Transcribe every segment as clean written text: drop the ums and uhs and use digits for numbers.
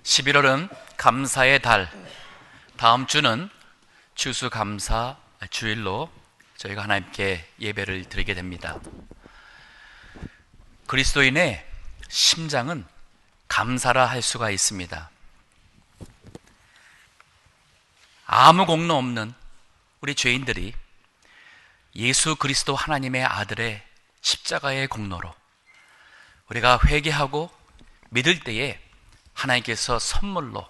11월은 감사의 달, 다음 주는 추수감사 주일로 저희가 하나님께 예배를 드리게 됩니다. 그리스도인의 심장은 감사라 할 수가 있습니다. 아무 공로 없는 우리 죄인들이 예수 그리스도 하나님의 아들의 십자가의 공로로 우리가 회개하고 믿을 때에 하나님께서 선물로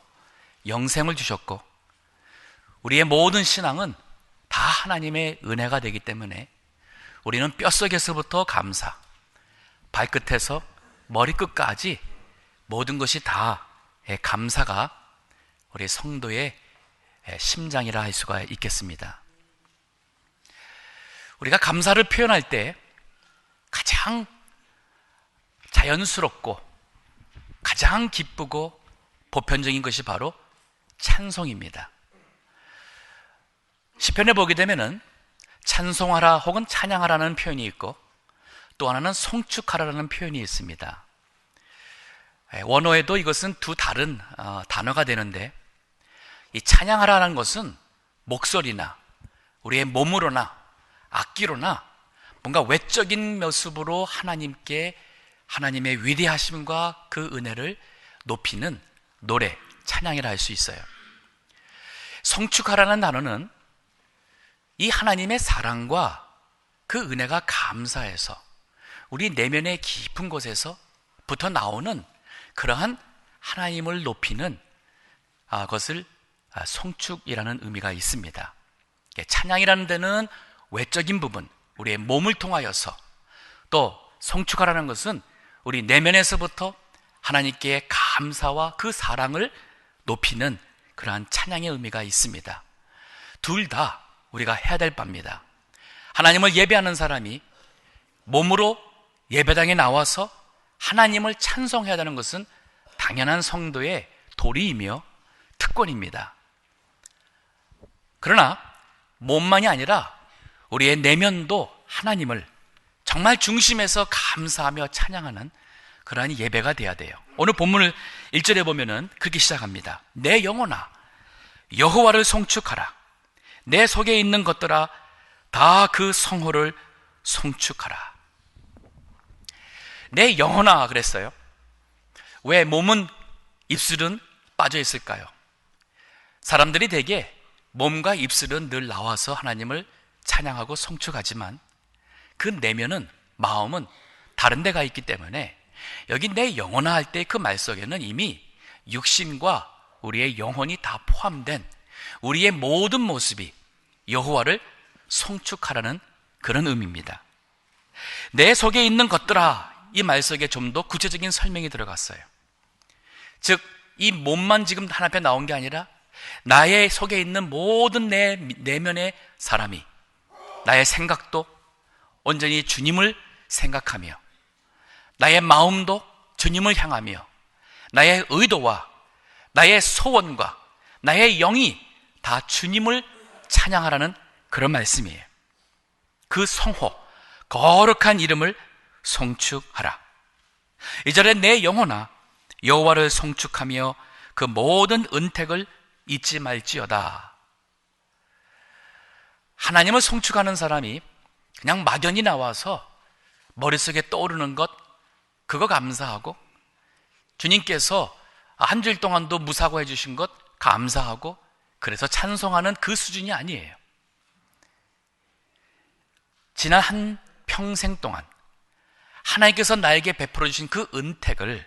영생을 주셨고, 우리의 모든 신앙은 다 하나님의 은혜가 되기 때문에 우리는 뼛속에서부터 감사, 발끝에서 머리끝까지 모든 것이 다 감사가 우리 성도의 심장이라 할 수가 있겠습니다. 우리가 감사를 표현할 때 가장 자연스럽고 가장 기쁘고 보편적인 것이 바로 찬송입니다. 시편에 보게 되면은 찬송하라 혹은 찬양하라는 표현이 있고, 또 하나는 송축하라는 표현이 있습니다. 원어에도 이것은 두 다른 단어가 되는데, 이 찬양하라는 것은 목소리나 우리의 몸으로나 악기로나 뭔가 외적인 모습으로 하나님께 하나님의 위대하심과 그 은혜를 높이는 노래, 찬양이라 할 수 있어요. 송축하라는 단어는 이 하나님의 사랑과 그 은혜가 감사해서 우리 내면의 깊은 곳에서부터 나오는 그러한 하나님을 높이는 것을 송축이라는 의미가 있습니다. 찬양이라는 데는 외적인 부분, 우리의 몸을 통하여서, 또 송축하라는 것은 우리 내면에서부터 하나님께 감사와 그 사랑을 높이는 그러한 찬양의 의미가 있습니다. 둘 다 우리가 해야 될 바입니다. 하나님을 예배하는 사람이 몸으로 예배당에 나와서 하나님을 찬송해야 하는 것은 당연한 성도의 도리이며 특권입니다. 그러나 몸만이 아니라 우리의 내면도 하나님을 정말 중심에서 감사하며 찬양하는 그러한 예배가 돼야 돼요. 오늘 본문을 1절에 보면은 그렇게 시작합니다. 내 영혼아 여호와를 송축하라. 내 속에 있는 것들아 다 그 성호를 송축하라. 내 영혼아 그랬어요. 왜 몸은, 입술은 빠져 있을까요? 사람들이 대개 몸과 입술은 늘 나와서 하나님을 찬양하고 송축하지만 그 내면은, 마음은 다른 데가 있기 때문에 여기 내 영혼아 할 때 그 말 속에는 이미 육신과 우리의 영혼이 다 포함된 우리의 모든 모습이 여호와를 송축하라는 그런 의미입니다. 내 속에 있는 것들아, 이 말 속에 좀 더 구체적인 설명이 들어갔어요. 즉, 이 몸만 지금 하나 앞에 나온 게 아니라 나의 속에 있는 모든 내 내면의 사람이, 나의 생각도 온전히 주님을 생각하며, 나의 마음도 주님을 향하며, 나의 의도와 나의 소원과 나의 영이 다 주님을 찬양하라는 그런 말씀이에요. 그 성호, 거룩한 이름을 송축하라. 이 절에 내 영혼아 여호와를 송축하며 그 모든 은택을 잊지 말지어다. 하나님을 송축하는 사람이 그냥 막연히 나와서 머릿속에 떠오르는 것, 그거 감사하고, 주님께서 한 주일 동안도 무사고 해주신 것 감사하고, 그래서 찬송하는 그 수준이 아니에요. 지난 한 평생 동안 하나님께서 나에게 베풀어 주신 그 은택을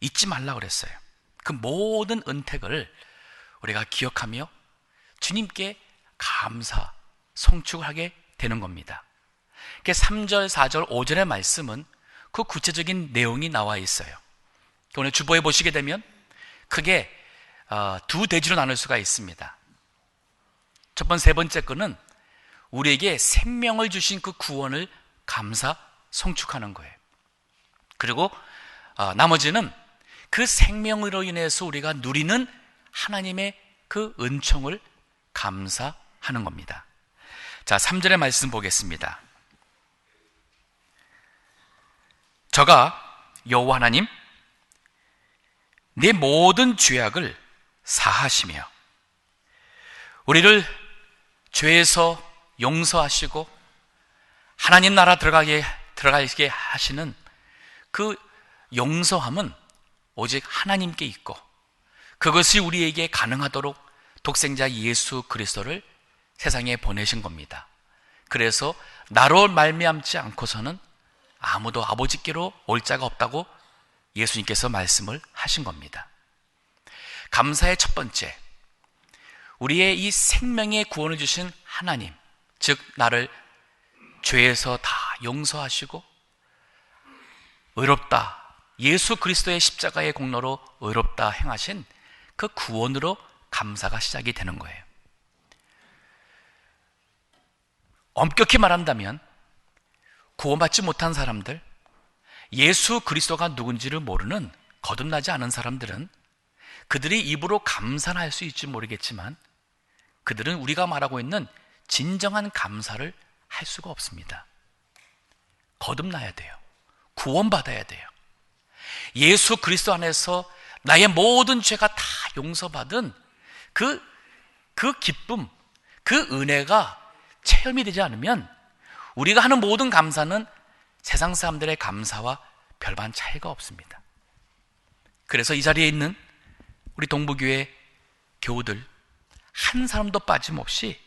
잊지 말라고 그랬어요. 그 모든 은택을 우리가 기억하며 주님께 감사, 송축을 하게 되는 겁니다. 3절, 4절, 5절의 말씀은 그 구체적인 내용이 나와 있어요. 오늘 주보에 보시게 되면 크게 두 대지로 나눌 수가 있습니다. 첫 번째, 세 번째 거는 우리에게 생명을 주신 그 구원을 감사, 송축하는 거예요. 그리고 나머지는 그 생명으로 인해서 우리가 누리는 하나님의 그 은총을 감사하는 겁니다. 자, 3절의 말씀 보겠습니다. 저가 여호와 하나님 내 모든 죄악을 사하시며 우리를 죄에서 용서하시고 하나님 나라 들어가게 하시는 그 용서함은 오직 하나님께 있고 그것이 우리에게 가능하도록 독생자 예수 그리스도를 세상에 보내신 겁니다. 그래서 나로 말미암지 않고서는 아무도 아버지께로 올 자가 없다고 예수님께서 말씀을 하신 겁니다. 감사의 첫 번째, 우리의 이 생명의 구원을 주신 하나님, 즉 나를 죄에서 다 용서하시고 의롭다, 예수 그리스도의 십자가의 공로로 의롭다 행하신 그 구원으로 감사가 시작이 되는 거예요. 엄격히 말한다면 구원받지 못한 사람들, 예수 그리스도가 누군지를 모르는 거듭나지 않은 사람들은 그들이 입으로 감사는 할 수 있지 모르겠지만 그들은 우리가 말하고 있는 진정한 감사를 할 수가 없습니다. 거듭나야 돼요. 구원받아야 돼요. 예수 그리스도 안에서 나의 모든 죄가 다 용서받은 그 기쁨, 그 은혜가 체험이 되지 않으면 우리가 하는 모든 감사는 세상 사람들의 감사와 별반 차이가 없습니다. 그래서 이 자리에 있는 우리 동부교회 교우들 한 사람도 빠짐없이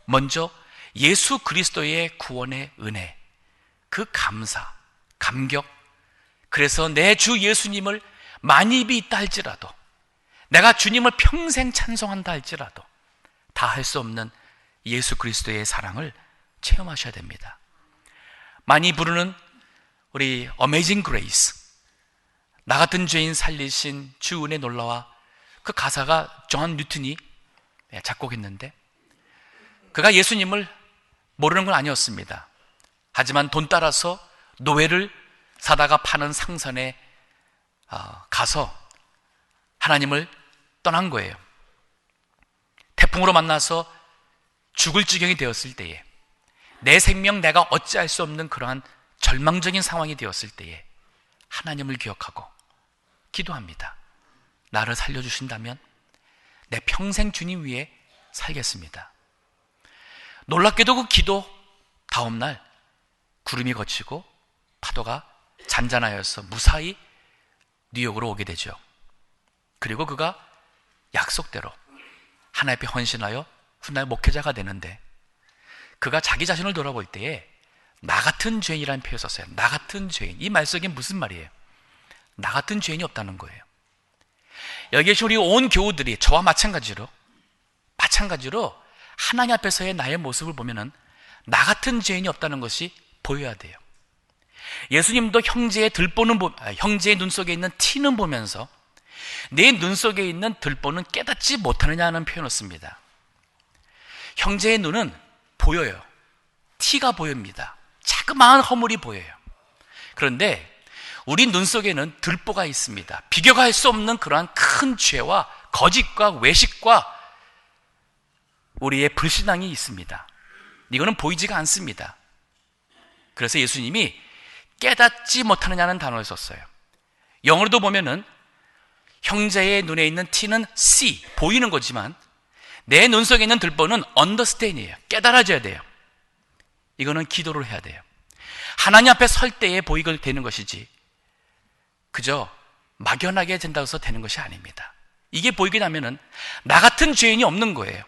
먼저 예수 그리스도의 구원의 은혜, 그 감사, 감격, 그래서 내 주 예수님을 만입이 있다 할지라도 내가 주님을 평생 찬송한다 할지라도 다 할 수 없는 예수 그리스도의 사랑을 체험하셔야 됩니다. 많이 부르는 우리 어메이징 그레이스, 나 같은 죄인 살리신 주 은혜 놀라와, 그 가사가 존 뉴턴이 작곡했는데 그가 예수님을 모르는 건 아니었습니다. 하지만 돈 따라서 노예를 사다가 파는 상선에 가서 하나님을 떠난 거예요. 태풍으로 만나서 죽을 지경이 되었을 때에, 내 생명 내가 어찌할 수 없는 그러한 절망적인 상황이 되었을 때에 하나님을 기억하고 기도합니다. 나를 살려주신다면 내 평생 주님 위에 살겠습니다. 놀랍게도 그 기도 다음날 구름이 걷히고 파도가 잔잔하여서 무사히 뉴욕으로 오게 되죠. 그리고 그가 약속대로 하나님 앞에 헌신하여 훗날 목회자가 되는데, 그가 자기 자신을 돌아볼 때에 나 같은 죄인이라는 표현을 썼어요. 나 같은 죄인. 이 말 속에 무슨 말이에요? 나 같은 죄인이 없다는 거예요. 여기 계신 우리 온 교우들이 저와 마찬가지로 하나님 앞에서의 나의 모습을 보면은 나 같은 죄인이 없다는 것이 보여야 돼요. 예수님도 형제의 눈 속에 있는 티는 보면서 내 눈 속에 있는 들보는 깨닫지 못하느냐는 표현을 씁니다. 형제의 눈은 보여요. 티가 보입니다. 자그마한 허물이 보여요. 그런데 우리 눈 속에는 들보가 있습니다. 비교가 할 수 없는 그러한 큰 죄와 거짓과 외식과 우리의 불신앙이 있습니다. 이거는 보이지가 않습니다. 그래서 예수님이 깨닫지 못하느냐는 단어를 썼어요. 영어로도 보면은 형제의 눈에 있는 티는 see, 보이는 거지만 내 눈 속에 있는 들보는 understand이에요. 깨달아져야 돼요. 이거는 기도를 해야 돼요. 하나님 앞에 설 때에 보이게 되는 것이지 그저 막연하게 된다고 해서 되는 것이 아닙니다. 이게 보이게 되면은 나 같은 죄인이 없는 거예요.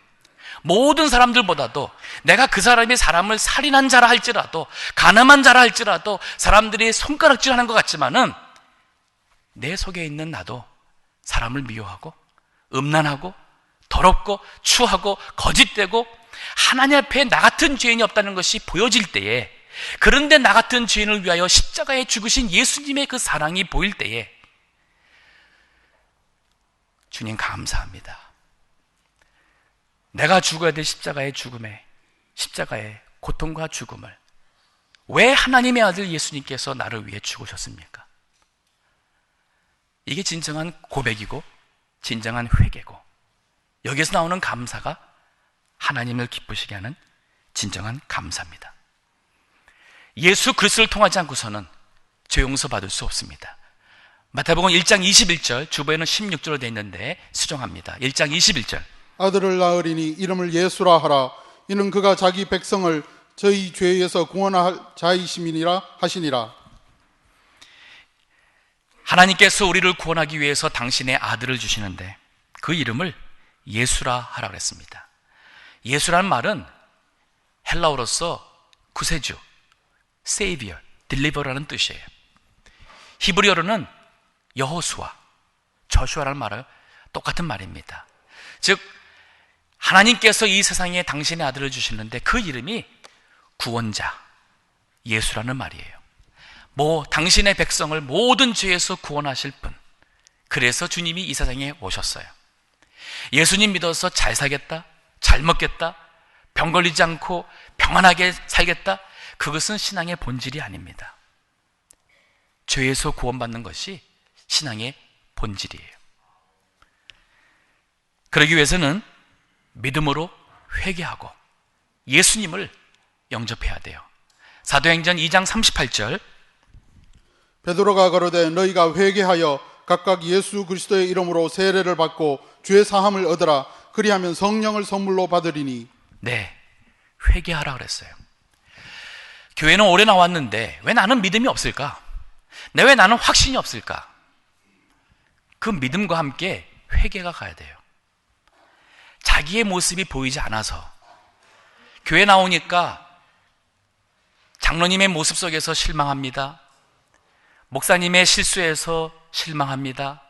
모든 사람들보다도 내가 그 사람이 사람을 살인한 자라 할지라도, 간음한 자라 할지라도 사람들이 손가락질하는 것 같지만은 내 속에 있는 나도 사람을 미워하고 음란하고 더럽고 추하고 거짓되고 하나님 앞에 나 같은 죄인이 없다는 것이 보여질 때에, 그런데 나 같은 죄인을 위하여 십자가에 죽으신 예수님의 그 사랑이 보일 때에 주님 감사합니다. 내가 죽어야 될 십자가의 고통과 죽음을 왜 하나님의 아들 예수님께서 나를 위해 죽으셨습니까? 이게 진정한 고백이고 진정한 회개고, 여기서 나오는 감사가 하나님을 기쁘시게 하는 진정한 감사입니다. 예수 그리스도를 통하지 않고서는 죄 용서 받을 수 없습니다. 마태복음 1장 21절, 주보에는 16절로 되어 있는데 수정합니다. 1장 21절. 아들을 낳으리니 이름을 예수라 하라. 이는 그가 자기 백성을 저희 죄에서 구원할 자이심이니라 하시니라. 하나님께서 우리를 구원하기 위해서 당신의 아들을 주시는데 그 이름을 예수라 하라 그랬습니다. 예수라는 말은 헬라어로서 구세주, 세이비어, 딜리버라는 뜻이에요. 히브리어로는 여호수아, 저슈아라는 말은 똑같은 말입니다. 즉 하나님께서 이 세상에 당신의 아들을 주시는데 그 이름이 구원자, 예수라는 말이에요. 당신의 백성을 모든 죄에서 구원하실 분, 그래서 주님이 이 세상에 오셨어요. 예수님 믿어서 잘 살겠다, 잘 먹겠다, 병 걸리지 않고 평안하게 살겠다, 그것은 신앙의 본질이 아닙니다. 죄에서 구원받는 것이 신앙의 본질이에요. 그러기 위해서는 믿음으로 회개하고 예수님을 영접해야 돼요. 사도행전 2장 38절. 베드로가 가로되 너희가 회개하여 각각 예수 그리스도의 이름으로 세례를 받고 죄 사함을 얻으라. 그리하면 성령을 선물로 받으리니. 네, 회개하라 그랬어요. 교회는 오래 나왔는데 왜 나는 믿음이 없을까? 왜 나는 확신이 없을까? 그 믿음과 함께 회개가 가야 돼요. 자기의 모습이 보이지 않아서 교회 나오니까 장로님의 모습 속에서 실망합니다. 목사님의 실수에서 실망합니다.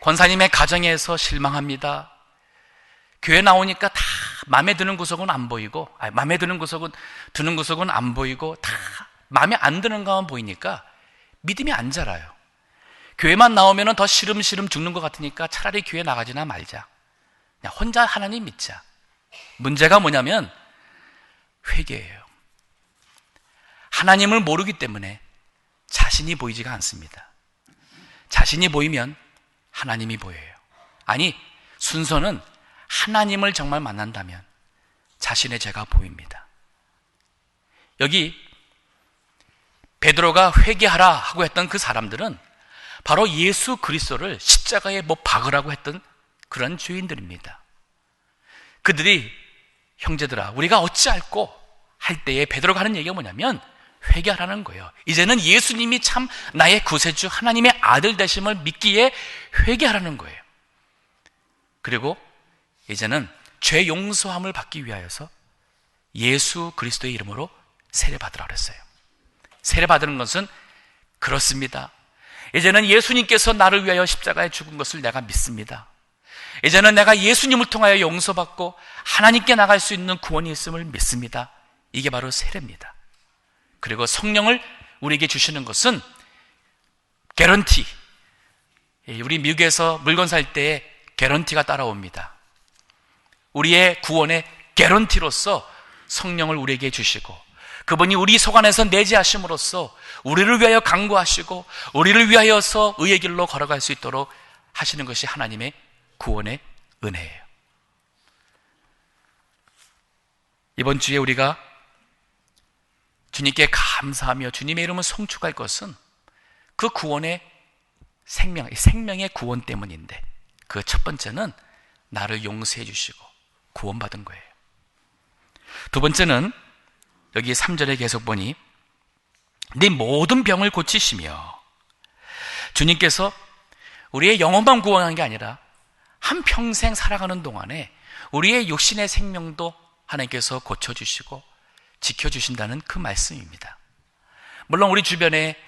권사님의 가정에서 실망합니다. 교회 나오니까 다 마음에 드는 구석은 안 보이고, 마음에 드는 구석은 안 보이고, 다 마음에 안 드는 것만 보이니까 믿음이 안 자라요. 교회만 나오면 더 시름시름 죽는 것 같으니까 차라리 교회 나가지나 말자. 그냥 혼자 하나님 믿자. 문제가 뭐냐면 회개예요. 하나님을 모르기 때문에 자신이 보이지가 않습니다. 자신이 보이면 하나님이 보여요. 아니, 순서는 하나님을 정말 만난다면 자신의 죄가 보입니다. 여기 베드로가 회개하라 하고 했던 그 사람들은 바로 예수 그리스도를 십자가에 박으라고 했던 그런 죄인들입니다. 그들이 형제들아 우리가 어찌할꼬 할 때에 베드로가 하는 얘기가 뭐냐면 회개하라는 거예요. 이제는 예수님이 참 나의 구세주 하나님의 아들 되심을 믿기에 회개하라는 거예요. 그리고 이제는 죄 용서함을 받기 위하여서 예수 그리스도의 이름으로 세례받으라 그랬어요. 세례받는 것은 그렇습니다. 이제는 예수님께서 나를 위하여 십자가에 죽은 것을 내가 믿습니다. 이제는 내가 예수님을 통하여 용서받고 하나님께 나갈 수 있는 구원이 있음을 믿습니다. 이게 바로 세례입니다. 그리고 성령을 우리에게 주시는 것은 개런티. 우리 미국에서 물건 살 때에 개런티가 따라옵니다. 우리의 구원의 개런티로서 성령을 우리에게 주시고 그분이 우리 속 안에서 내재하심으로써 우리를 위하여 간구하시고 우리를 위하여서 의의 길로 걸어갈 수 있도록 하시는 것이 하나님의 구원의 은혜예요. 이번 주에 우리가 주님께 감사하며 주님의 이름을 송축할 것은 그 구원의 생명의 구원 때문인데 그 첫 번째는 나를 용서해 주시고 구원받은 거예요. 두 번째는 여기 3절에 계속 보니 네 모든 병을 고치시며 주님께서 우리의 영혼만 구원하는 게 아니라 한평생 살아가는 동안에 우리의 육신의 생명도 하나님께서 고쳐주시고 지켜주신다는 그 말씀입니다. 물론 우리 주변에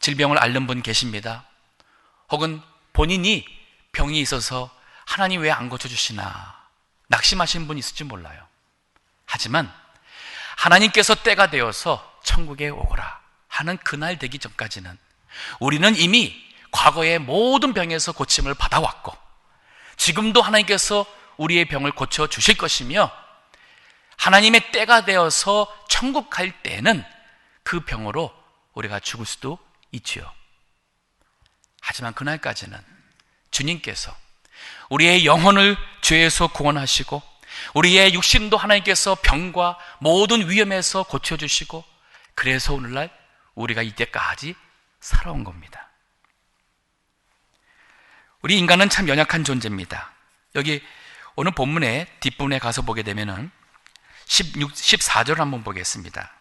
질병을 앓는 분 계십니다. 혹은 본인이 병이 있어서 하나님 왜 안 고쳐주시나 낙심하신 분 있을지 몰라요. 하지만 하나님께서 때가 되어서 천국에 오거라 하는 그날 되기 전까지는 우리는 이미 과거의 모든 병에서 고침을 받아왔고 지금도 하나님께서 우리의 병을 고쳐주실 것이며 하나님의 때가 되어서 천국 갈 때는 그 병으로 우리가 죽을 수도 있지요. 하지만 그날까지는 주님께서 우리의 영혼을 죄에서 구원하시고 우리의 육신도 하나님께서 병과 모든 위험에서 고쳐주시고 그래서 오늘날 우리가 이때까지 살아온 겁니다. 우리 인간은 참 연약한 존재입니다. 여기 오늘 본문의 뒷부분에 가서 보게 되면은 14절을 한번 보겠습니다.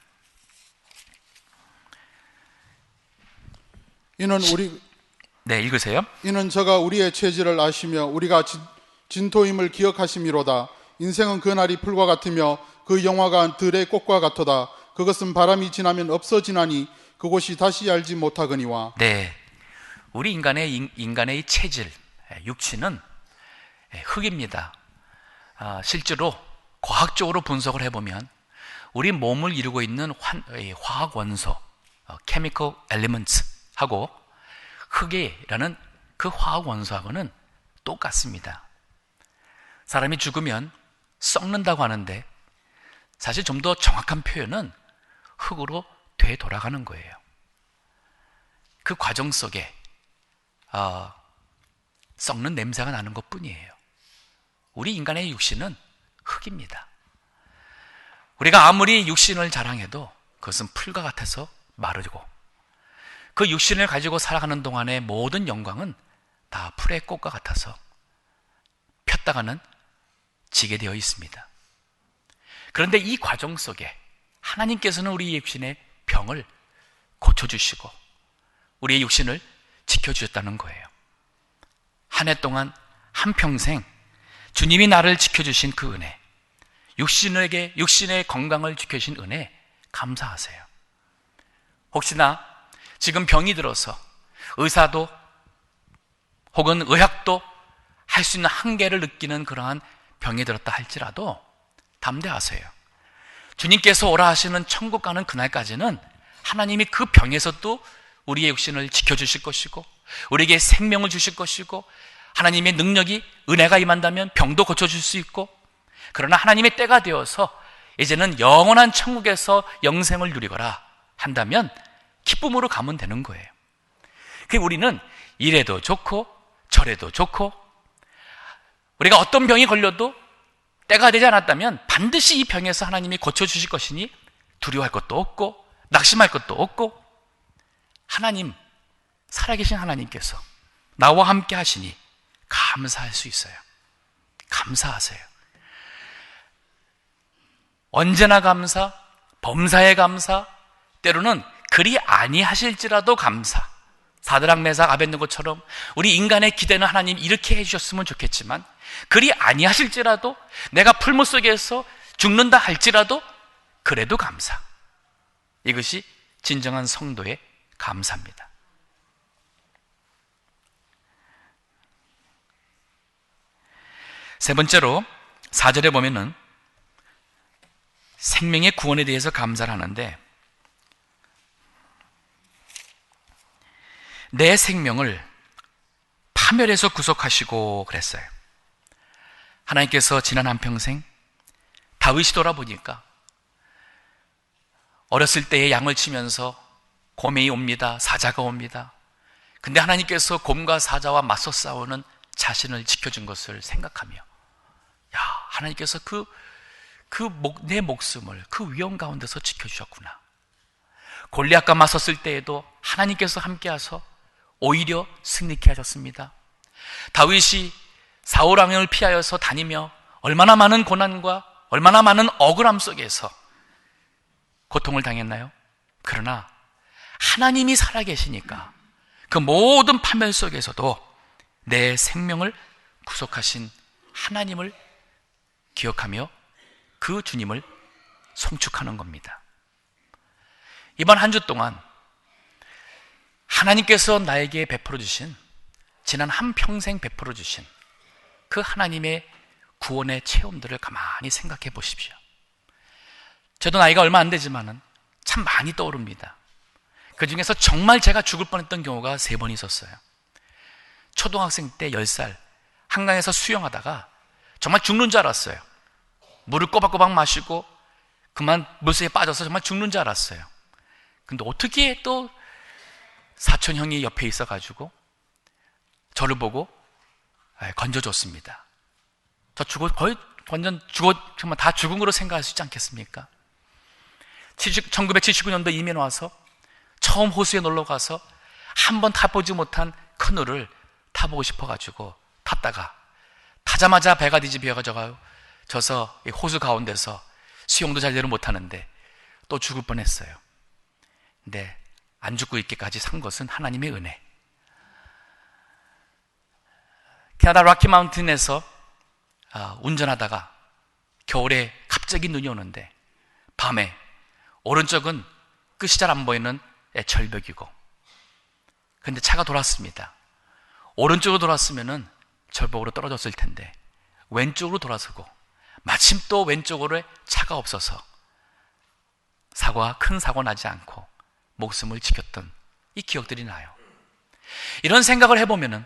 네, 읽으세요. 이는 저가 우리의 체질을 아시며 우리가 진토임을 기억하심이로다. 인생은 그날이 풀과 같으며 그 영화가 들의 꽃과 같도다. 그것은 바람이 지나면 없어지나니 그곳이 다시 알지 못하거니와. 네, 우리 인간의 체질, 육체는 흙입니다. 실제로 과학적으로 분석을 해보면 우리 몸을 이루고 있는 화학 원소, chemical elements 하고 흙이라는 그 화학 원소하고는 똑같습니다. 사람이 죽으면 썩는다고 하는데 사실 좀 더 정확한 표현은 흙으로 되돌아가는 거예요. 그 과정 속에 썩는 냄새가 나는 것뿐이에요. 우리 인간의 육신은 흙입니다. 우리가 아무리 육신을 자랑해도 그것은 풀과 같아서 마르고 그 육신을 가지고 살아가는 동안의 모든 영광은 다 풀의 꽃과 같아서 폈다가는 지게 되어 있습니다. 그런데 이 과정 속에 하나님께서는 우리 육신의 병을 고쳐주시고 우리의 육신을 지켜주셨다는 거예요. 한 해 동안 한평생 주님이 나를 지켜주신 그 은혜, 육신의 건강을 지켜주신 은혜 감사하세요. 혹시나 지금 병이 들어서 의사도 혹은 의학도 할 수 있는 한계를 느끼는 그러한 병이 들었다 할지라도 담대하세요. 주님께서 오라 하시는 천국 가는 그날까지는 하나님이 그 병에서도 우리의 육신을 지켜주실 것이고 우리에게 생명을 주실 것이고 하나님의 능력이 은혜가 임한다면 병도 고쳐줄 수 있고 그러나 하나님의 때가 되어서 이제는 영원한 천국에서 영생을 누리거라 한다면 기쁨으로 가면 되는 거예요. 우리는 이래도 좋고 저래도 좋고 우리가 어떤 병이 걸려도 때가 되지 않았다면 반드시 이 병에서 하나님이 고쳐주실 것이니 두려워할 것도 없고 낙심할 것도 없고 하나님, 살아계신 하나님께서 나와 함께 하시니 감사할 수 있어요. 감사하세요. 언제나 감사, 범사에 감사, 때로는 그리 아니하실지라도 감사. 사드락 메삭 아벳느고처럼 우리 인간의 기대는 하나님 이렇게 해주셨으면 좋겠지만 그리 아니하실지라도 내가 풀무 속에서 죽는다 할지라도 그래도 감사. 이것이 진정한 성도의 감사입니다. 세 번째로 4절에 보면은 생명의 구원에 대해서 감사를 하는데 내 생명을 파멸해서 구속하시고 그랬어요. 하나님께서 지난 한평생 다윗이 돌아보니까 어렸을 때에 양을 치면서 곰이 옵니다. 사자가 옵니다. 근데 하나님께서 곰과 사자와 맞서 싸우는 자신을 지켜준 것을 생각하며 하나님께서 내 목숨을 그 위험 가운데서 지켜주셨구나. 골리앗과 맞섰을 때에도 하나님께서 함께하셔서 오히려 승리케 하셨습니다. 다윗이 사울 왕을 피하여서 다니며 얼마나 많은 고난과 얼마나 많은 억울함 속에서 고통을 당했나요? 그러나 하나님이 살아계시니까 그 모든 파멸 속에서도 내 생명을 구속하신 하나님을 기억하며 그 주님을 송축하는 겁니다. 이번 한 주 동안 하나님께서 나에게 베풀어 주신, 지난 한평생 베풀어 주신 그 하나님의 구원의 체험들을 가만히 생각해 보십시오. 저도 나이가 얼마 안 되지만은 참 많이 떠오릅니다. 그 중에서 정말 제가 죽을 뻔했던 경우가 3번 있었어요. 초등학생 때 10살 한강에서 수영하다가 정말 죽는 줄 알았어요. 물을 꼬박꼬박 마시고 그만 물속에 빠져서 정말 죽는 줄 알았어요. 근데 어떻게 또 사촌 형이 옆에 있어가지고 저를 보고 건져줬습니다. 저 거의 완전 정말 다 죽은 거로 생각할 수 있지 않겠습니까? 1979년도 이민 와서 처음 호수에 놀러 가서 한번 타보지 못한 커누를 타보고 싶어가지고 탔다가 타자마자 배가 뒤집혀져서 호수 가운데서 수영도 제대로 못하는데 또 죽을 뻔했어요. 근데 안 죽고 있기까지 산 것은 하나님의 은혜. 캐나다 락키 마운틴에서 운전하다가 겨울에 갑자기 눈이 오는데 밤에 오른쪽은 끝이 잘 안 보이는 절벽이고, 근데 차가 돌았습니다. 오른쪽으로 돌았으면은 절벽으로 떨어졌을 텐데 왼쪽으로 돌아서고 마침 또 왼쪽으로 차가 없어서 큰 사고 나지 않고 목숨을 지켰던 이 기억들이 나요. 이런 생각을 해보면은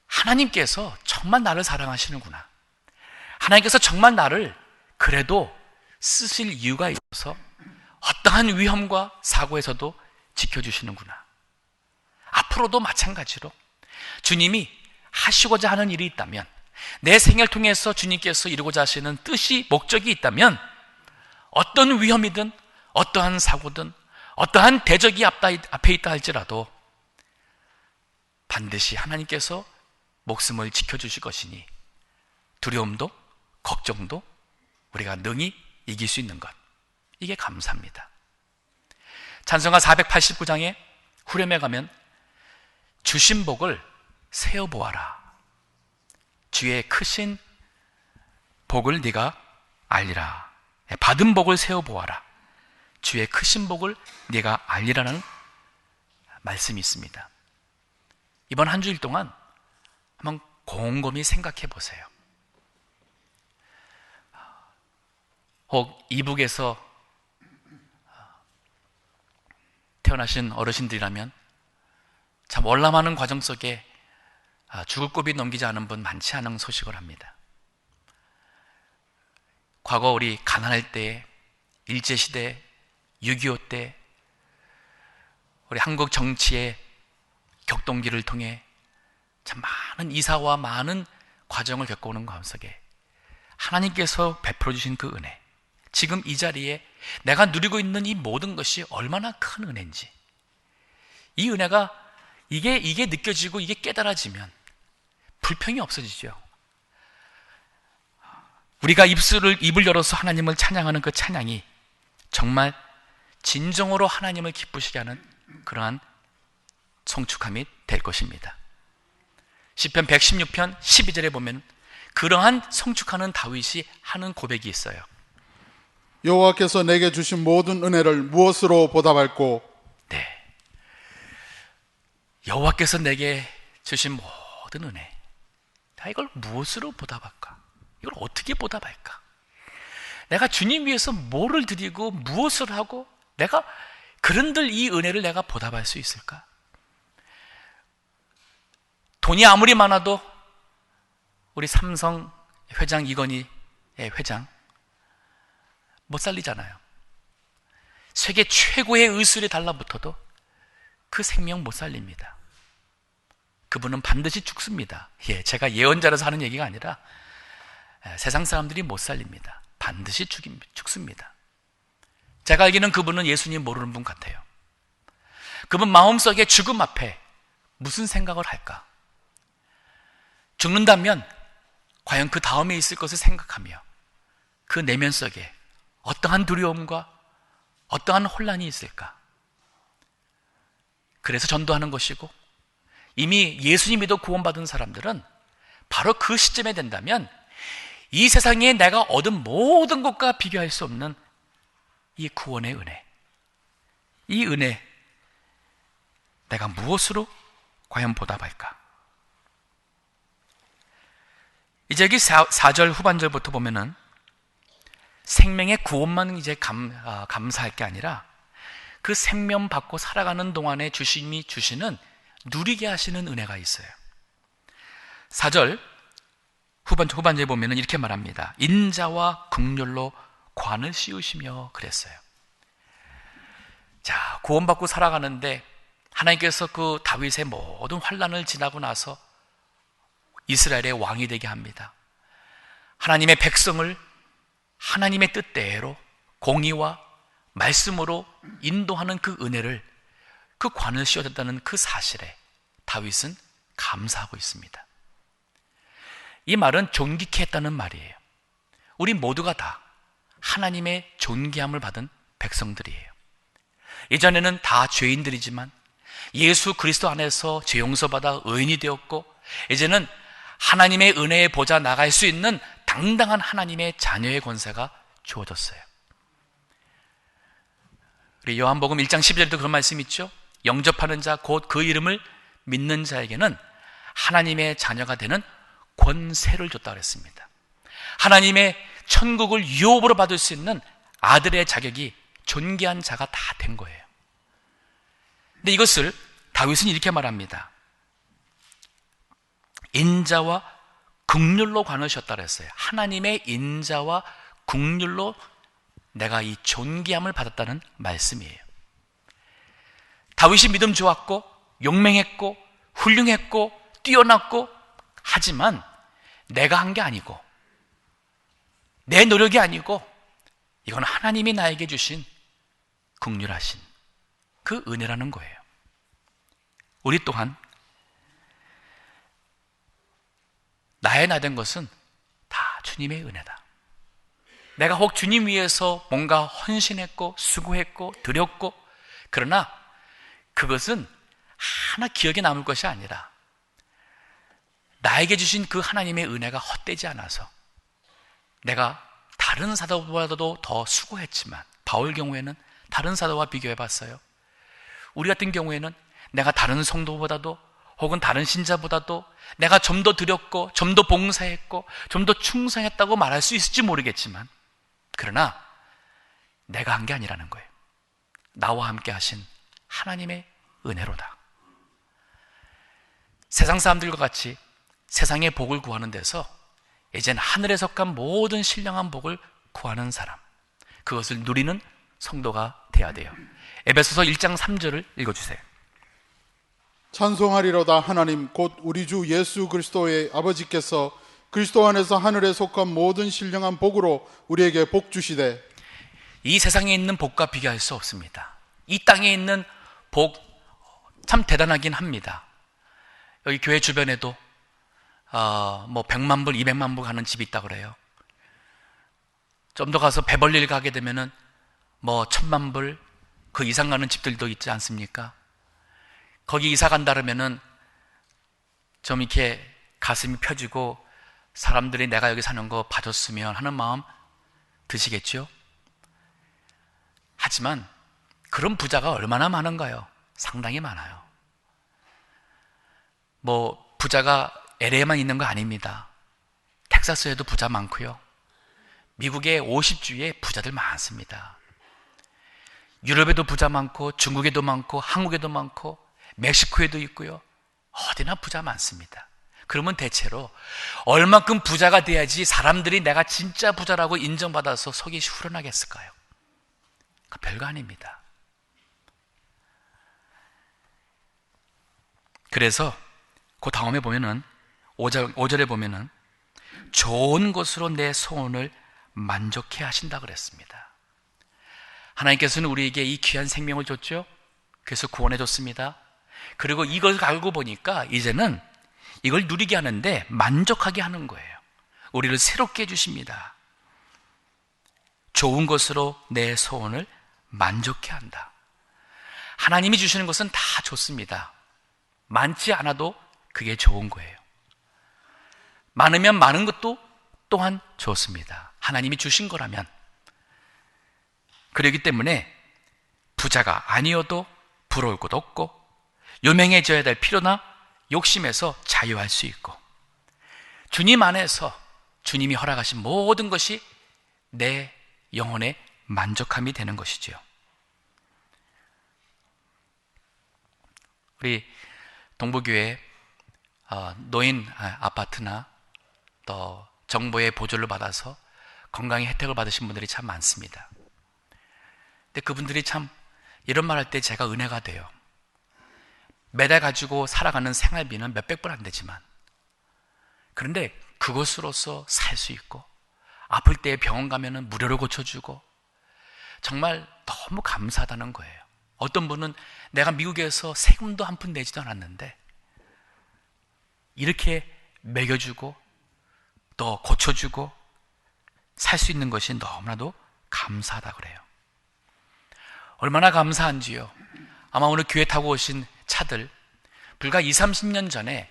하나님께서 정말 나를 사랑하시는구나, 하나님께서 정말 나를 그래도 쓰실 이유가 있어서 어떠한 위험과 사고에서도 지켜주시는구나. 앞으로도 마찬가지로 주님이 하시고자 하는 일이 있다면, 내 생애를 통해서 주님께서 이루고자 하시는 뜻이, 목적이 있다면 어떤 위험이든 어떠한 사고든 어떠한 대적이 앞에 있다 할지라도 반드시 하나님께서 목숨을 지켜주실 것이니 두려움도 걱정도 우리가 능히 이길 수 있는 것, 이게 감사합니다. 찬송가 489장에 후렴에 가면 주신 복을 세어보아라. 주의 크신 복을 네가 알리라. 받은 복을 세어보아라. 주의 크신 복을 네가 알리라는 말씀이 있습니다. 이번 한 주일 동안 한번 곰곰이 생각해 보세요. 혹 이북에서 태어나신 어르신들이라면 참 월남하는 과정 속에 죽을 고비 넘기지 않은 분 많지 않은 소식을 합니다. 과거 우리 가난할 때, 일제시대, 6.25 때 우리 한국 정치의 격동기를 통해 참 많은 이사와 많은 과정을 겪어오는 가운데 하나님께서 베풀어 주신 그 은혜, 지금 이 자리에 내가 누리고 있는 이 모든 것이 얼마나 큰 은혜인지, 이 은혜가 이게 느껴지고 이게 깨달아지면 불평이 없어지죠. 우리가 입을 열어서 하나님을 찬양하는 그 찬양이 정말 진정으로 하나님을 기쁘시게 하는 그러한 성축함이 될 것입니다. 시편 116편 12절에 보면 그러한 성축하는 다윗이 하는 고백이 있어요. 여호와께서 내게 주신 모든 은혜를 무엇으로 보답할꼬? 네, 여호와께서 내게 주신 모든 은혜, 이걸 무엇으로 보답할까? 이걸 어떻게 보답할까? 내가 주님 위해서 뭐를 드리고 무엇을 하고 내가 그런들 이 은혜를 내가 보답할 수 있을까? 돈이 아무리 많아도 우리 삼성 회장 이건희 회장 못 살리잖아요. 세계 최고의 의술에 달라붙어도 그 생명 못 살립니다. 그분은 반드시 죽습니다. 제가 예언자라서 하는 얘기가 아니라 세상 사람들이 못 살립니다. 반드시 죽습니다. 제가 알기는 그분은 예수님 모르는 분 같아요. 그분 마음속에 죽음 앞에 무슨 생각을 할까? 죽는다면 과연 그 다음에 있을 것을 생각하며 그 내면 속에 어떠한 두려움과 어떠한 혼란이 있을까? 그래서 전도하는 것이고, 이미 예수님 믿어 구원받은 사람들은 바로 그 시점에 된다면 이 세상에 내가 얻은 모든 것과 비교할 수 없는 이 구원의 은혜, 이 은혜 내가 무엇으로 과연 보답할까? 이제 여기 4절 후반절부터 보면은 생명의 구원만 이제 감사할 게 아니라 그 생명 받고 살아가는 동안에 주심이 주시는 누리게 하시는 은혜가 있어요. 4절 후반절에 보면은 이렇게 말합니다. 인자와 긍휼로 관을 씌우시며 그랬어요. 자, 구원받고 살아가는데 하나님께서 그 다윗의 모든 환난을 지나고 나서 이스라엘의 왕이 되게 합니다. 하나님의 백성을 하나님의 뜻대로 공의와 말씀으로 인도하는 그 은혜를 그 관을 씌워줬다는 그 사실에 다윗은 감사하고 있습니다. 이 말은 존귀케 했다는 말이에요. 우리 모두가 다 하나님의 존귀함을 받은 백성들이에요. 예전에는 다 죄인들이지만 예수 그리스도 안에서 죄 용서받아 의인이 되었고, 이제는 하나님의 은혜의 보좌 나갈 수 있는 당당한 하나님의 자녀의 권세가 주어졌어요. 우리 요한복음 1장 12절에도 그런 말씀 있죠. 영접하는 자 곧 그 이름을 믿는 자에게는 하나님의 자녀가 되는 권세를 줬다 그랬습니다. 하나님의 천국을 유업으로 받을 수 있는 아들의 자격이 존귀한 자가 다 된 거예요. 근데 이것을 다윗은 이렇게 말합니다. 인자와 긍휼로 관하셨다 그랬어요. 하나님의 인자와 긍휼로 내가 이 존귀함을 받았다는 말씀이에요. 다윗이 믿음 좋았고 용맹했고 훌륭했고 뛰어났고, 하지만 내가 한 게 아니고 내 노력이 아니고 이건 하나님이 나에게 주신 긍휼하신 그 은혜라는 거예요. 우리 또한 나의 나 된 것은 다 주님의 은혜다. 내가 혹 주님 위해서 뭔가 헌신했고 수고했고 드렸고, 그러나 그것은 하나 기억에 남을 것이 아니라 나에게 주신 그 하나님의 은혜가 헛되지 않아서 내가 다른 사도보다도 더 수고했지만, 바울 경우에는 다른 사도와 비교해봤어요. 우리 같은 경우에는 내가 다른 성도보다도 혹은 다른 신자보다도 내가 좀 더 드렸고 좀 더 봉사했고 좀 더 충성했다고 말할 수 있을지 모르겠지만, 그러나 내가 한 게 아니라는 거예요. 나와 함께 하신 하나님의 은혜로다. 세상 사람들과 같이 세상의 복을 구하는 데서 이젠 하늘에 속한 모든 신령한 복을 구하는 사람, 그것을 누리는 성도가 돼야 돼요. 에베소서 1장 3절을 읽어주세요. 찬송하리로다 하나님 곧 우리 주 예수 그리스도의 아버지께서 그리스도 안에서 하늘에 속한 모든 신령한 복으로 우리에게 복 주시되. 이 세상에 있는 복과 비교할 수 없습니다. 이 땅에 있는 복 참 대단하긴 합니다. 여기 교회 주변에도 100만 불, 200만 불 가는 집이 있다 그래요. 좀 더 가서 베벌리를 가게 되면은 1000만 불 그 이상 가는 집들도 있지 않습니까? 거기 이사 간다 그러면은 좀 이렇게 가슴이 펴지고 사람들이 내가 여기 사는 거 봐줬으면 하는 마음 드시겠죠? 하지만 그런 부자가 얼마나 많은가요? 상당히 많아요. 부자가 LA에만 있는 거 아닙니다. 텍사스에도 부자 많고요. 미국의 50주에 부자들 많습니다. 유럽에도 부자 많고 중국에도 많고 한국에도 많고 멕시코에도 있고요. 어디나 부자 많습니다. 그러면 대체로 얼만큼 부자가 돼야지 사람들이 내가 진짜 부자라고 인정받아서 속이 후련하겠을까요? 별거 아닙니다. 그래서 그 다음에 보면은 5절에 보면은 좋은 것으로 내 소원을 만족해 하신다 그랬습니다. 하나님께서는 우리에게 이 귀한 생명을 줬죠. 그래서 구원해 줬습니다. 그리고 이걸 알고 보니까 이제는 이걸 누리게 하는데 만족하게 하는 거예요. 우리를 새롭게 해주십니다. 좋은 것으로 내 소원을 만족해 한다. 하나님이 주시는 것은 다 좋습니다. 많지 않아도 그게 좋은 거예요. 많으면 많은 것도 또한 좋습니다. 하나님이 주신 거라면. 그렇기 때문에 부자가 아니어도 부러울 것 없고 유명해져야 될 필요나 욕심에서 자유할 수 있고, 주님 안에서 주님이 허락하신 모든 것이 내 영혼의 만족함이 되는 것이지요. 우리 동부교회 노인 아파트나 또 정부의 보조를 받아서 건강의 혜택을 받으신 분들이 참 많습니다. 근데 그분들이 참 이런 말 할 때 제가 은혜가 돼요. 매달 가지고 살아가는 생활비는 몇백 불 안 되지만, 그런데 그것으로서 살 수 있고 아플 때 병원 가면은 무료로 고쳐주고 정말 너무 감사하다는 거예요. 어떤 분은 내가 미국에서 세금도 한 푼 내지도 않았는데 이렇게 먹여주고 또 고쳐주고 살 수 있는 것이 너무나도 감사하다 그래요. 얼마나 감사한지요. 아마 오늘 교회 타고 오신 차들 불과 20, 30년 전에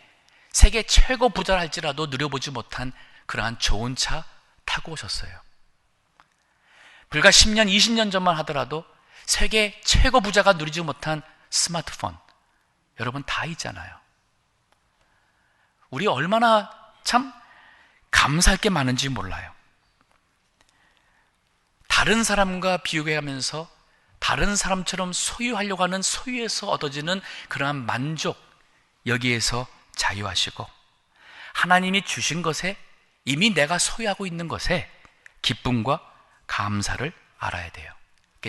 세계 최고 부자라 할지라도 누려보지 못한 그러한 좋은 차 타고 오셨어요. 불과 10년, 20년 전만 하더라도 세계 최고 부자가 누리지 못한 스마트폰 여러분 다 있잖아요. 우리 얼마나 참 감사할 게 많은지 몰라요. 다른 사람과 비교해가면서 다른 사람처럼 소유하려고 하는 소유에서 얻어지는 그러한 만족, 여기에서 자유하시고 하나님이 주신 것에 이미 내가 소유하고 있는 것에 기쁨과 감사를 알아야 돼요.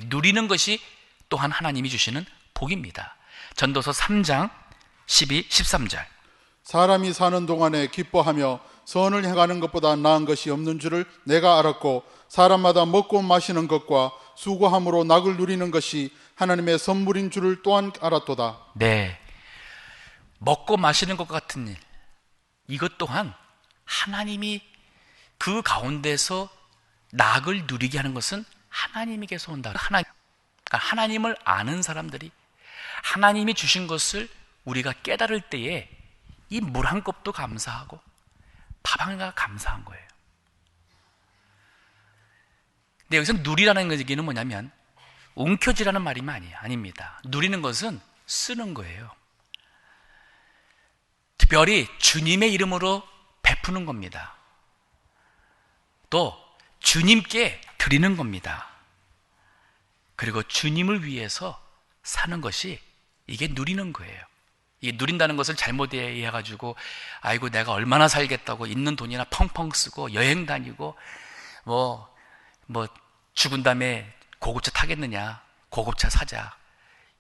누리는 것이 또한 하나님이 주시는 복입니다. 전도서 3장 12, 13절 사람이 사는 동안에 기뻐하며 선을 행하는 것보다 나은 것이 없는 줄을 내가 알았고 사람마다 먹고 마시는 것과 수고함으로 낙을 누리는 것이 하나님의 선물인 줄을 또한 알았도다. 네, 먹고 마시는 것 같은 일, 이것 또한 하나님이 그 가운데서 낙을 누리게 하는 것은 하나님에게서 온다. 그러니까 하나님을 아는 사람들이 하나님이 주신 것을 우리가 깨달을 때에 이 물 한 컵도 감사하고 밥 한 가가 감사한 거예요. 근데 여기서 누리라는 얘기는 뭐냐면 움켜쥐라는 말이 아닙니다. 누리는 것은 쓰는 거예요. 특별히 주님의 이름으로 베푸는 겁니다. 또 주님께 드리는 겁니다. 그리고 주님을 위해서 사는 것이 이게 누리는 거예요. 이게 누린다는 것을 잘못 이해해가지고 아이고 내가 얼마나 살겠다고 있는 돈이나 펑펑 쓰고 여행 다니고 뭐 죽은 다음에 고급차 타겠느냐, 고급차 사자,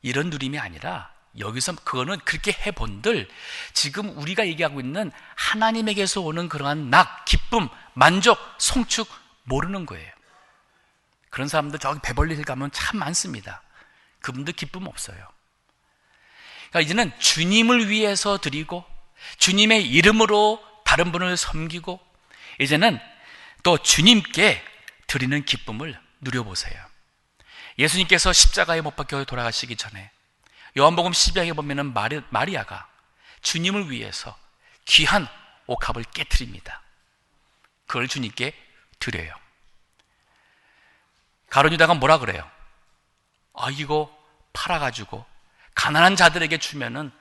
이런 누림이 아니라 여기서 그거는 그렇게 해본들 지금 우리가 얘기하고 있는 하나님에게서 오는 그러한 낙, 기쁨, 만족, 송축 모르는 거예요. 그런 사람들 저기 베벌리힐 가면 참 많습니다. 그분들 기쁨 없어요. 그러니까 이제는 주님을 위해서 드리고 주님의 이름으로 다른 분을 섬기고 이제는 또 주님께 드리는 기쁨을 누려보세요. 예수님께서 십자가에 못 박혀 돌아가시기 전에 요한복음 12장에 보면은 마리아가 주님을 위해서 귀한 옥합을 깨트립니다. 그걸 주님께 드려요. 가룟 유다가 뭐라 그래요? 이거 팔아가지고 가난한 자들에게 주면은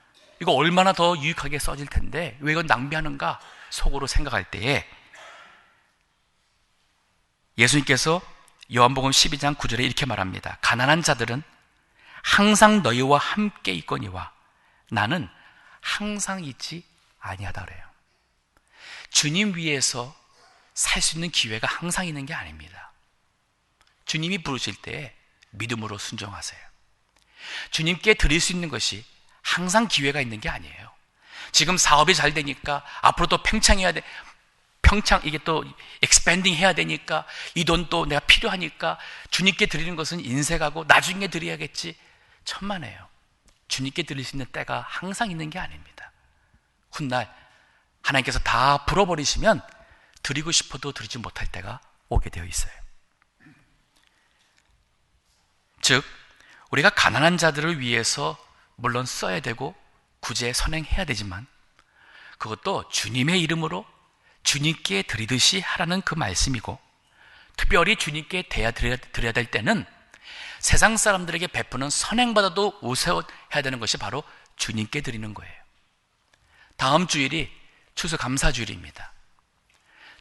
이거 얼마나 더 유익하게 써질 텐데 왜 이건 낭비하는가 속으로 생각할 때에 예수님께서 요한복음 12장 9절에 이렇게 말합니다. 가난한 자들은 항상 너희와 함께 있거니와 나는 항상 있지 아니하다 그래요. 주님 위해서 살 수 있는 기회가 항상 있는 게 아닙니다. 주님이 부르실 때 믿음으로 순종하세요. 주님께 드릴 수 있는 것이 항상 기회가 있는 게 아니에요. 지금 사업이 잘 되니까 앞으로 또 평창 이게 또 익스펜딩 해야 되니까 이 돈 또 내가 필요하니까 주님께 드리는 것은 인색하고 나중에 드려야겠지. 천만에요. 주님께 드릴 수 있는 때가 항상 있는 게 아닙니다. 훗날 하나님께서 다 불어버리시면 드리고 싶어도 드리지 못할 때가 오게 되어 있어요. 즉 우리가 가난한 자들을 위해서 물론 써야 되고 구제 선행해야 되지만 그것도 주님의 이름으로 주님께 드리듯이 하라는 그 말씀이고 특별히 주님께 드려야 될 때는 세상 사람들에게 베푸는 선행보다도 우선해야 되는 것이 바로 주님께 드리는 거예요. 다음 주일이 추수감사주일입니다.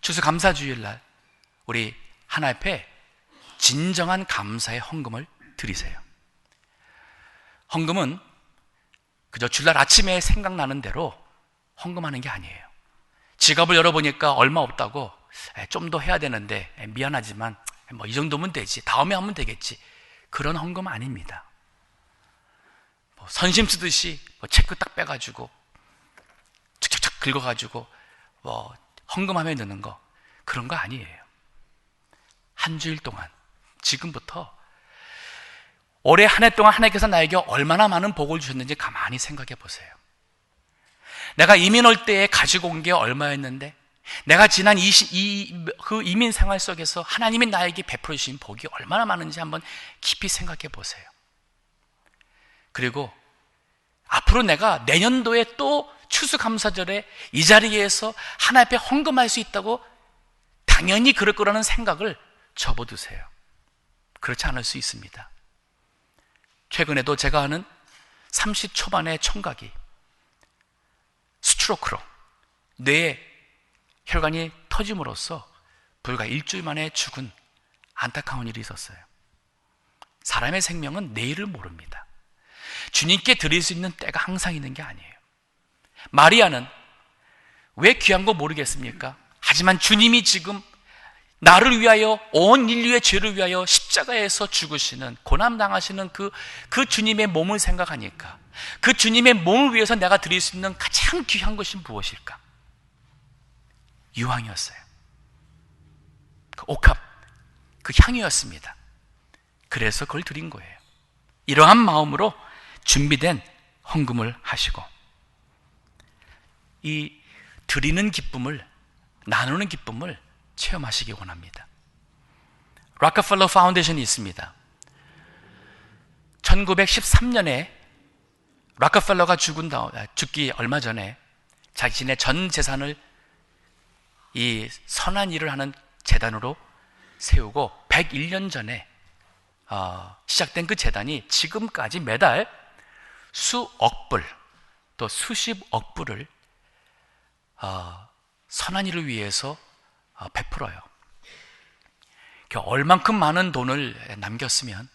추수감사주일날 우리 하나님 앞에 진정한 감사의 헌금을 드리세요. 헌금은 그저 주일날 아침에 생각나는 대로 헌금하는 게 아니에요. 지갑을 열어보니까 얼마 없다고 좀 더 해야 되는데 미안하지만 뭐 이 정도면 되지, 다음에 하면 되겠지, 그런 헌금 아닙니다. 선심 쓰듯이 체크 딱 빼가지고 척척척 긁어가지고 헌금함에 넣는 거, 그런 거 아니에요. 한 주일 동안 지금부터 올해 한 해 동안 하나님께서 나에게 얼마나 많은 복을 주셨는지 가만히 생각해 보세요. 내가 이민 올 때에 가지고 온 게 얼마였는데, 내가 지난 그 이민 생활 속에서 하나님이 나에게 베풀어 주신 복이 얼마나 많은지 한번 깊이 생각해 보세요. 그리고 앞으로 내가 내년도에 또 추수감사절에 이 자리에서 하나님 앞에 헌금할 수 있다고 당연히 그럴 거라는 생각을 접어두세요. 그렇지 않을 수 있습니다. 최근에도 제가 아는 30 초반의 총각이 스트로크로 뇌에 혈관이 터짐으로써 불과 일주일 만에 죽은 안타까운 일이 있었어요. 사람의 생명은 내일을 모릅니다. 주님께 드릴 수 있는 때가 항상 있는 게 아니에요. 마리아는 왜 귀한 거 모르겠습니까? 하지만 주님이 지금 나를 위하여, 온 인류의 죄를 위하여 십자가에서 죽으시는, 고난당하시는 그 주님의 몸을 생각하니까, 그 주님의 몸을 위해서 내가 드릴 수 있는 가장 귀한 것이 무엇일까? 유황이었어요. 그 옥합, 그 향이었습니다. 그래서 그걸 드린 거예요. 이러한 마음으로 준비된 헌금을 하시고, 이 드리는 기쁨을, 나누는 기쁨을 체험하시기 원합니다. 락커펠러 파운데이션이 있습니다. 1913년에 락커펠러가 죽기 얼마 전에 자신의 전 재산을 이 선한 일을 하는 재단으로 세우고 101년 전에 시작된 그 재단이 지금까지 매달 수억 불, 또 수십억 불을 선한 일을 위해서 베풀어요. 얼만큼 많은 돈을 남겼으면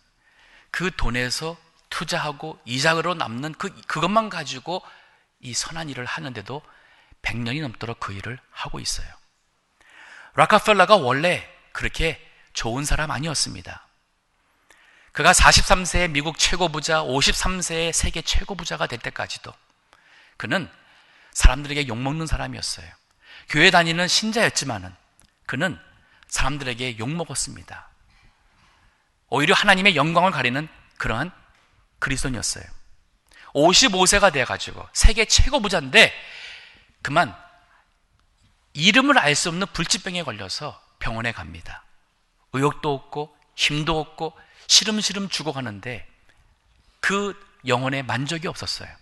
그 돈에서 투자하고 이자로 남는 그것만 가지고 이 선한 일을 하는데도 100년이 넘도록 그 일을 하고 있어요. 락커펠러가 원래 그렇게 좋은 사람 아니었습니다. 그가 43세에 미국 최고 부자, 53세에 세계 최고 부자가 될 때까지도 그는 사람들에게 욕먹는 사람이었어요. 교회 다니는 신자였지만은 그는 사람들에게 욕먹었습니다. 오히려 하나님의 영광을 가리는 그러한 그리스도인이었어요. 55세가 돼가지고 세계 최고 부자인데 그만 이름을 알 수 없는 불치병에 걸려서 병원에 갑니다. 의욕도 없고 힘도 없고 시름시름 죽어가는데 그 영혼에 만족이 없었어요.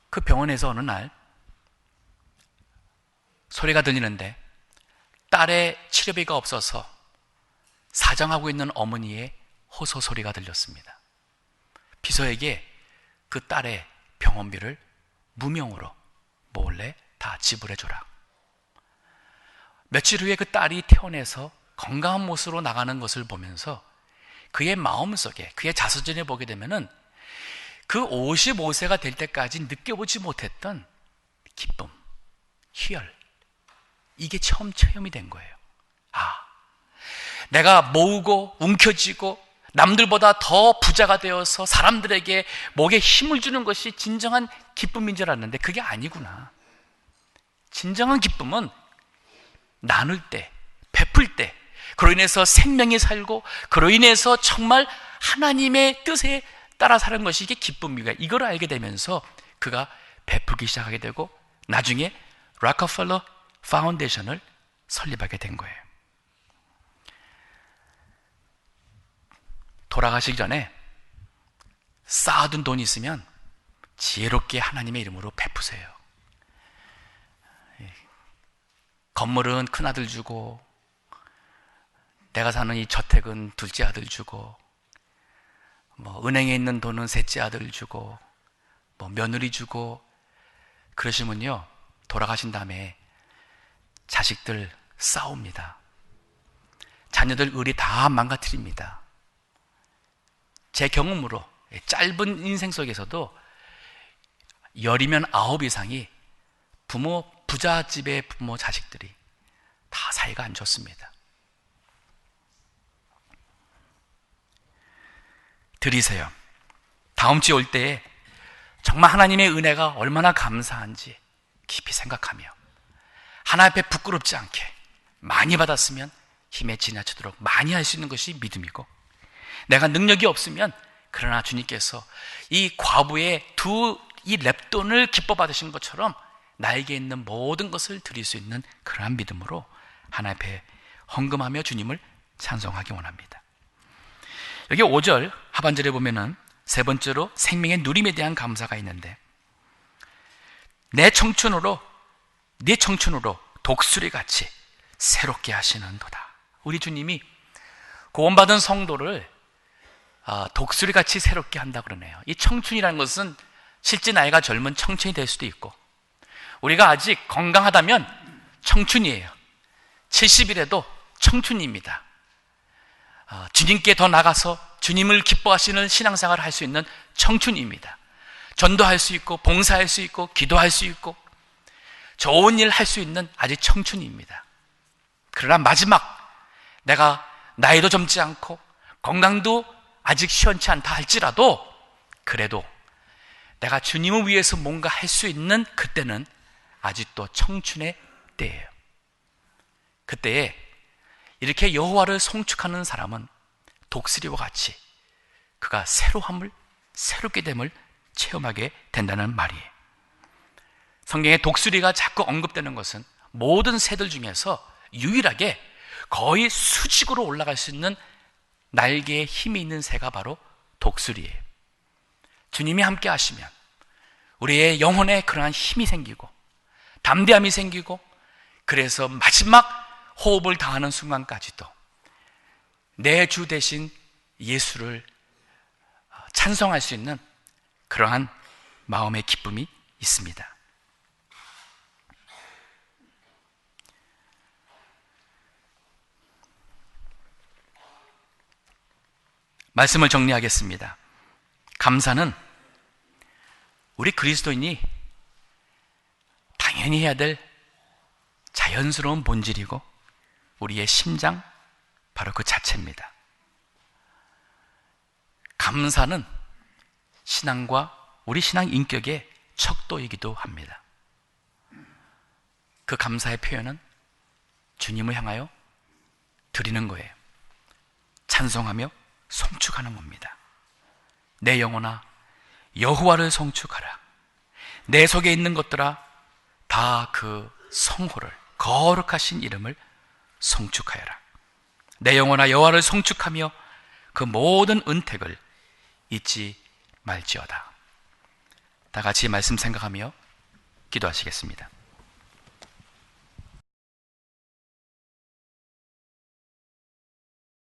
그 병원에서 어느 날 소리가 들리는데 딸의 치료비가 없어서 사정하고 있는 어머니의 호소 소리가 들렸습니다. 비서에게 그 딸의 병원비를 무명으로 몰래 다 지불해줘라. 며칠 후에 그 딸이 퇴원해서 건강한 모습으로 나가는 것을 보면서 그의 마음속에, 그의 자서전에 보게 되면은 그 55세가 될 때까지 느껴보지 못했던 기쁨, 희열, 이게 처음 체험이 된 거예요. 내가 모으고 움켜쥐고 남들보다 더 부자가 되어서 사람들에게 목에 힘을 주는 것이 진정한 기쁨인 줄 알았는데 그게 아니구나. 진정한 기쁨은 나눌 때, 베풀 때, 그로 인해서 생명이 살고 그로 인해서 정말 하나님의 뜻에 따라 사는 것이 이게 기쁨이고, 이걸 알게 되면서 그가 베풀기 시작하게 되고 나중에 락커펠러 파운데이션을 설립하게 된 거예요. 돌아가시기 전에 쌓아둔 돈이 있으면 지혜롭게 하나님의 이름으로 베푸세요. 건물은 큰아들 주고, 내가 사는 이 저택은 둘째 아들 주고, 은행에 있는 돈은 셋째 아들 주고, 며느리 주고, 그러시면요, 돌아가신 다음에 자식들 싸웁니다. 자녀들 의리 다 망가뜨립니다. 제 경험으로 짧은 인생 속에서도 10이면 9 이상이 부잣집의 부모 자식들이 다 사이가 안 좋습니다. 드리세요. 다음 주에 올 때에 정말 하나님의 은혜가 얼마나 감사한지 깊이 생각하며 하나님 앞에 부끄럽지 않게 많이 받았으면 힘에 지나치도록 많이 할 수 있는 것이 믿음이고, 내가 능력이 없으면, 그러나 주님께서 이 과부의 이 렙돈을 기뻐 받으신 것처럼 나에게 있는 모든 것을 드릴 수 있는 그러한 믿음으로 하나님 앞에 헌금하며 주님을 찬송하기 원합니다. 여기 5절 하반절에 보면은 세 번째로 생명의 누림에 대한 감사가 있는데, 네 청춘으로 독수리같이 새롭게 하시는도다. 우리 주님이 구원받은 성도를 독수리같이 새롭게 한다 그러네요. 이 청춘이라는 것은 실제 나이가 젊은 청춘이 될 수도 있고, 우리가 아직 건강하다면 청춘이에요. 70이라도 청춘입니다. 주님께 더 나가서 주님을 기뻐하시는 신앙생활을 할 수 있는 청춘입니다. 전도할 수 있고, 봉사할 수 있고, 기도할 수 있고, 좋은 일 할 수 있는 아직 청춘입니다. 그러나 마지막, 내가 나이도 젊지 않고 건강도 아직 시원치 않다 할지라도, 그래도 내가 주님을 위해서 뭔가 할 수 있는 그때는 아직도 청춘의 때예요. 그때에 이렇게 여호와를 송축하는 사람은 독수리와 같이 그가 새롭게 됨을 체험하게 된다는 말이에요. 성경에 독수리가 자꾸 언급되는 것은 모든 새들 중에서 유일하게 거의 수직으로 올라갈 수 있는 날개에 힘이 있는 새가 바로 독수리예요. 주님이 함께 하시면 우리의 영혼에 그러한 힘이 생기고 담대함이 생기고, 그래서 마지막 호흡을 다하는 순간까지도 내 주 대신 예수를 찬송할 수 있는 그러한 마음의 기쁨이 있습니다. 말씀을 정리하겠습니다. 감사는 우리 그리스도인이 당연히 해야 될 자연스러운 본질이고 우리의 심장, 바로 그 자체입니다. 감사는 신앙과 우리 신앙 인격의 척도이기도 합니다. 그 감사의 표현은 주님을 향하여 드리는 거예요. 찬송하며 송축하는 겁니다. 내 영혼아 여호와를 송축하라. 내 속에 있는 것들아 다 그 성호를, 거룩하신 이름을 송축하여라. 내 영혼아 여호와를 송축하며 그 모든 은택을 잊지 말지어다. 다 같이 말씀 생각하며 기도하시겠습니다.